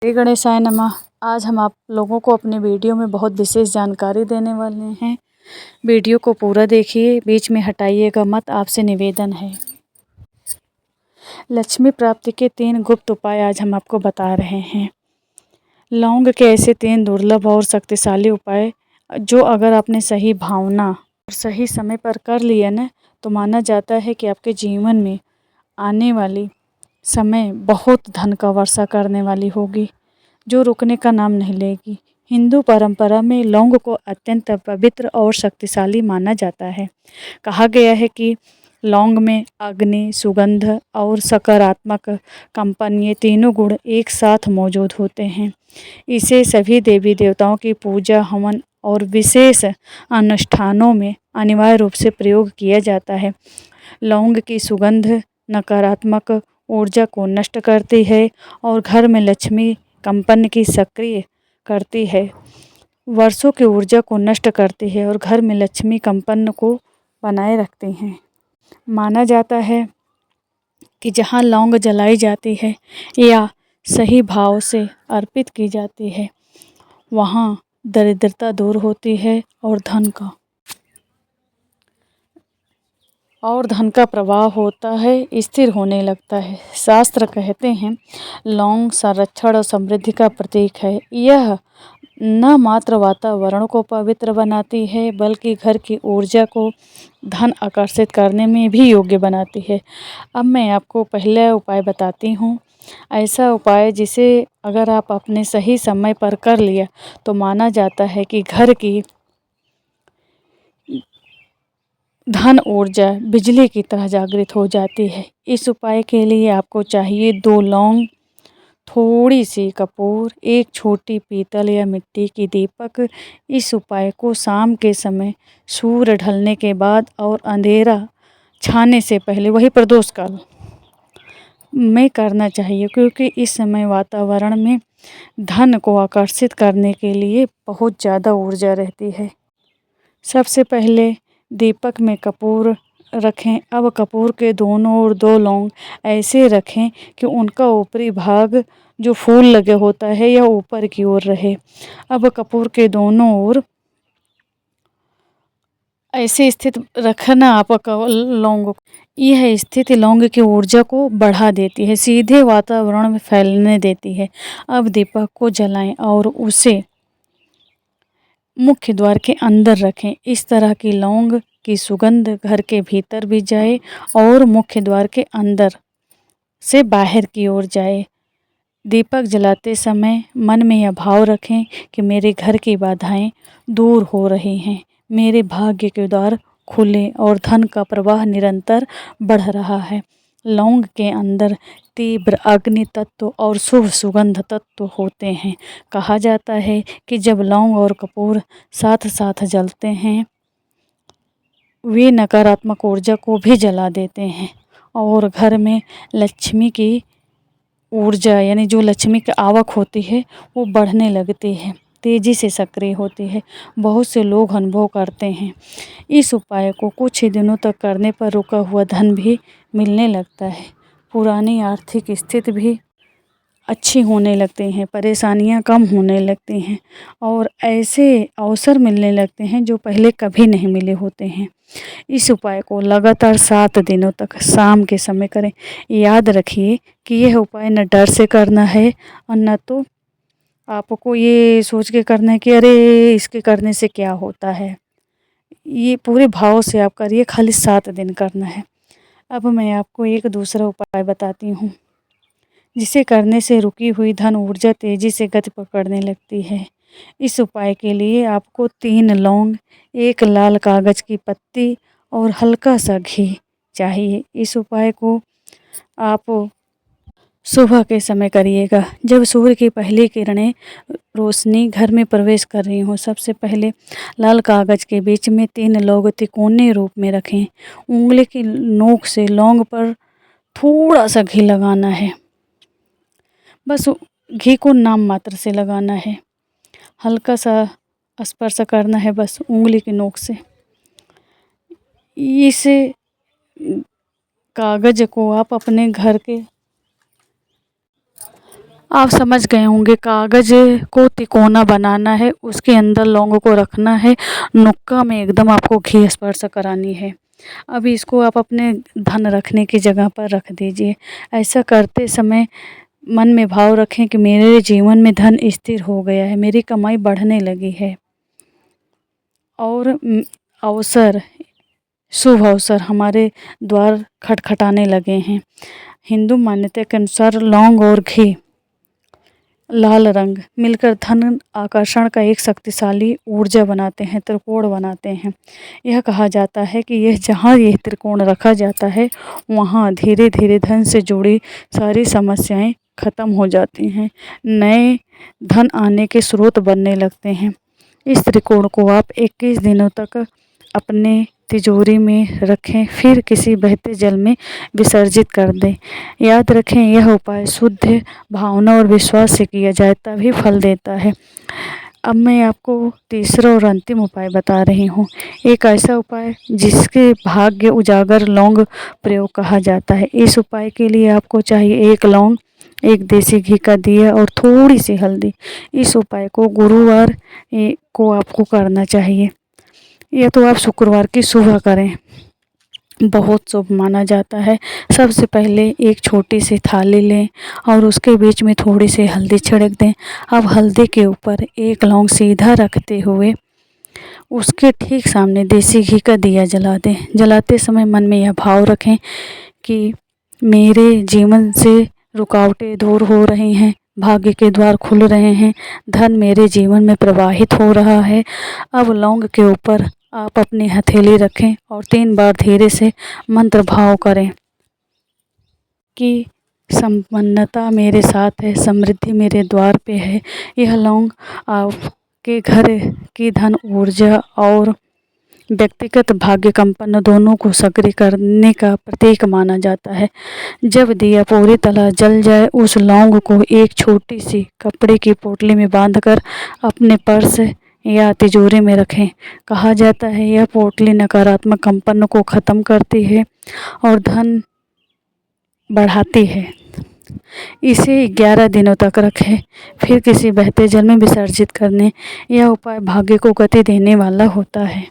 श्री गणेशाय नमः। आज हम आप लोगों को अपने वीडियो में बहुत विशेष जानकारी देने वाले हैं। वीडियो को पूरा देखिए, बीच में हटाइएगा मत, आपसे निवेदन है। लक्ष्मी प्राप्ति के 3 गुप्त उपाय आज हम आपको बता रहे हैं। लौंग के ऐसे 3 दुर्लभ और शक्तिशाली उपाय जो अगर आपने सही भावना और सही समय पर कर लिया ना, तो माना जाता है कि आपके जीवन में आने वाली समय बहुत धन का वर्षा करने वाली होगी, जो रुकने का नाम नहीं लेगी। हिंदू परंपरा में लौंग को अत्यंत पवित्र और शक्तिशाली माना जाता है। कहा गया है कि लौंग में अग्नि, सुगंध और सकारात्मक कंपन, ये तीनों गुण एक साथ मौजूद होते हैं। इसे सभी देवी देवताओं की पूजा, हवन और विशेष अनुष्ठानों में अनिवार्य रूप से प्रयोग किया जाता है। लौंग की सुगंध नकारात्मक ऊर्जा को नष्ट करती है और घर में लक्ष्मी कंपन की सक्रिय करती है। वर्षों की ऊर्जा को नष्ट करती है और घर में लक्ष्मी कंपन को बनाए रखती हैं। माना जाता है कि जहाँ लौंग जलाई जाती है या सही भाव से अर्पित की जाती है, वहाँ दरिद्रता दूर होती है और धन का प्रवाह होता है, स्थिर होने लगता है। शास्त्र कहते हैं लौंग संरक्षण और समृद्धि का प्रतीक है। यह न मात्र वातावरण को पवित्र बनाती है, बल्कि घर की ऊर्जा को धन आकर्षित करने में भी योग्य बनाती है। अब मैं आपको पहला उपाय बताती हूँ। ऐसा उपाय जिसे अगर आप अपने सही समय पर कर लिया तो माना जाता है कि घर की धन ऊर्जा बिजली की तरह जागृत हो जाती है। इस उपाय के लिए आपको चाहिए 2 लौंग, थोड़ी सी कपूर, एक छोटी पीतल या मिट्टी की दीपक। इस उपाय को शाम के समय सूर्य ढलने के बाद और अंधेरा छाने से पहले, वही प्रदोष काल में करना चाहिए, क्योंकि इस समय वातावरण में धन को आकर्षित करने के लिए बहुत ज़्यादा ऊर्जा रहती है। सबसे पहले दीपक में कपूर रखें। अब कपूर के दोनों ओर 2 लौंग ऐसे रखें कि उनका ऊपरी भाग जो फूल लगे होता है यह ऊपर की ओर रहे। अब कपूर के दोनों ओर ऐसे स्थित रखना आप लौंग। यह स्थिति लौंग की ऊर्जा को बढ़ा देती है, सीधे वातावरण में फैलने देती है। अब दीपक को जलाएं और उसे मुख्य द्वार के अंदर रखें। इस तरह की लौंग की सुगंध घर के भीतर भी जाए और मुख्य द्वार के अंदर से बाहर की ओर जाए। दीपक जलाते समय मन में यह भाव रखें कि मेरे घर की बाधाएं दूर हो रही हैं, मेरे भाग्य के द्वार खुले और धन का प्रवाह निरंतर बढ़ रहा है। लौंग के अंदर तीव्र अग्नि तत्व और शुभ सुगंध तत्व होते हैं। कहा जाता है कि जब लौंग और कपूर साथ साथ जलते हैं, वे नकारात्मक ऊर्जा को भी जला देते हैं और घर में लक्ष्मी की ऊर्जा, यानी जो लक्ष्मी की आवक होती है, वो बढ़ने लगती है, तेज़ी से सक्रिय होती है। बहुत से लोग अनुभव करते हैं। इस उपाय को कुछ ही दिनों तक करने पर रुका हुआ धन भी मिलने लगता है, पुरानी आर्थिक स्थिति भी अच्छी होने लगती हैं, परेशानियां कम होने लगती हैं और ऐसे अवसर मिलने लगते हैं जो पहले कभी नहीं मिले होते हैं। इस उपाय को लगातार 7 दिनों तक शाम के समय करें। याद रखिए कि यह उपाय न डर से करना है और न तो आपको ये सोच के करना है कि अरे इसके करने से क्या होता है। ये पूरे भाव से आप करिए, खाली 7 दिन करना है। अब मैं आपको एक दूसरा उपाय बताती हूँ, जिसे करने से रुकी हुई धन ऊर्जा तेज़ी से गति पकड़ने लगती है। इस उपाय के लिए आपको 3 लौंग, 1 लाल कागज़ की पत्ती और हल्का सा घी चाहिए। इस उपाय को आप सुबह के समय करिएगा, जब सूर्य की पहली किरणें रोशनी घर में प्रवेश कर रही हों। सबसे पहले लाल कागज़ के बीच में 3 लौंग तिकोने रूप में रखें। उंगली की नोक से लौंग पर थोड़ा सा घी लगाना है, बस घी को नाम मात्र से लगाना है, हल्का सा स्पर्श करना है बस उंगली की नोक से। इस कागज़ को आप अपने घर के आप समझ गए होंगे, कागज़ को तिकोना बनाना है, उसके अंदर लौंग को रखना है, नुक्का में एकदम आपको घी स्पर्श करानी है। अब इसको आप अपने धन रखने की जगह पर रख दीजिए। ऐसा करते समय मन में भाव रखें कि मेरे जीवन में धन स्थिर हो गया है, मेरी कमाई बढ़ने लगी है और अवसर, शुभ अवसर हमारे द्वार खटखटाने लगे हैं। हिंदू मान्यता के अनुसार लौंग और घी, लाल रंग मिलकर धन आकर्षण का एक शक्तिशाली ऊर्जा बनाते हैं, त्रिकोण बनाते हैं। यह कहा जाता है कि जहाँ यह त्रिकोण रखा जाता है, वहाँ धीरे धीरे धन से जुड़ी सारी समस्याएं खत्म हो जाती हैं, नए धन आने के स्रोत बनने लगते हैं। इस त्रिकोण को आप 21 दिनों तक अपने तिजोरी में रखें, फिर किसी बहते जल में विसर्जित कर दें। याद रखें, यह उपाय शुद्ध भावना और विश्वास से किया जाए तभी फल देता है। अब मैं आपको तीसरा और अंतिम उपाय बता रही हूँ। एक ऐसा उपाय जिसके भाग्य उजागर लौंग प्रयोग कहा जाता है। इस उपाय के लिए आपको चाहिए 1 लौंग, 1 देसी घी का दिया और थोड़ी सी हल्दी। इस उपाय को गुरुवार को आपको करना चाहिए, या तो आप शुक्रवार की सुबह करें, बहुत शुभ माना जाता है। सबसे पहले एक छोटी सी थाली लें और उसके बीच में थोड़ी सी हल्दी छिड़क दें। अब हल्दी के ऊपर 1 लौंग सीधा रखते हुए उसके ठीक सामने देसी घी का दिया जला दें। जलाते समय मन में यह भाव रखें कि मेरे जीवन से रुकावटें दूर हो रही हैं, भाग्य के द्वार खुल रहे हैं, धन मेरे जीवन में प्रवाहित हो रहा है। अब लौंग के ऊपर आप अपनी हथेली रखें और 3 बार धीरे से मंत्र भाव करें कि संपन्नता मेरे साथ है, समृद्धि मेरे द्वार पे है। यह लौंग आपके घर की धन ऊर्जा और व्यक्तिगत भाग्य कंपन दोनों को सक्रिय करने का प्रतीक माना जाता है। जब दिया पूरी तरह जल जाए, उस लौंग को एक छोटी सी कपड़े की पोटली में बांधकर अपने पर्स या तिजोरी में रखें। कहा जाता है यह पोटली नकारात्मक कंपन को ख़त्म करती है और धन बढ़ाती है। इसे 11 दिनों तक रखें, फिर किसी बहते जल में विसर्जित करने। यह उपाय भाग्य को गति देने वाला होता है।